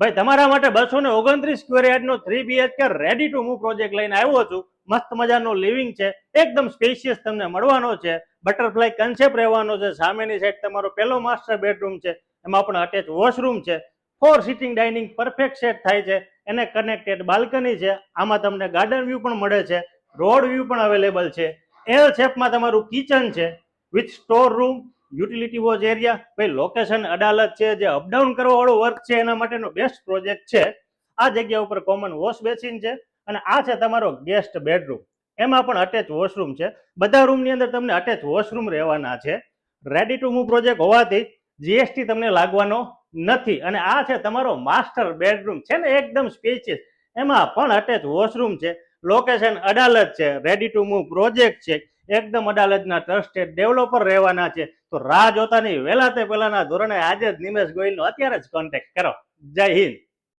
ભાઈ તમારા માટે 229 સ્ક્વેર યાર્ડનો 3 BHK ready to move project લઈને આવ્યો છું. મસ્ત મજાનો લિવિંગ છે, એકદમ સ્પેશિયસ તમને મળવાનો છે. બટરફ્લાય કન્સેપ્ટ રહેવાનો છે. સામેની સાઈડ તમારો પહેલો માસ્ટર બેડરૂમ છે, એમાં પણ અટેચ વોશરૂમ છે. 4 સિટિંગ ડાઇનિંગ પરફેક્ટ સેટ થાય છે. એને કનેક્ટેડ બાલ્કની છે. આમાં તમને ગાર્ડન વ્યૂ પણ મળે છે, રોડ વ્યૂ પણ અવેલેબલ છે. એલ શેપમાં તમારું કિચન છે with store room, utility watch area. ભાઈ લોકેશન અડાલજ છે, જે અપડાઉન કરવા વાળો વર્ક છે એના માટેનો બેસ્ટ પ્રોજેક્ટ છે. આ જગ્યા ઉપર કોમન વોશ બેસિન છે અને આ છે તમારો ગેસ્ટ બેડરૂમ, એમાં પણ અટેચ વોશરૂમ છે. બધા રૂમની અંદર તમને અટેચ વોશરૂમ રહેવાના છે. રેડી ટુ મૂવ પ્રોજેક્ટ હોવાથી જીએસટી તમને લાગવાનો નથી. અને આ છે તમારો માસ્ટર બેડરૂમ છે ને, એકદમ સ્પેશિયસ, એમાં પણ અટેચ વોશરૂમ છે. લોકેશન અડાલજ છે, રેડી ટુ મૂવ પ્રોજેક્ટ છે, એકદમ અડાલજના ટ્રસ્ટેડ ડેવલપર રહેવાના છે. તો રાહ જોતા નહીં, વહેલા તે પહેલાના ધોરણે આજે જ નિમેશ ગોહિલનો અત્યારે જ કોન્ટેક્ટ કરો. જય હિન્દ.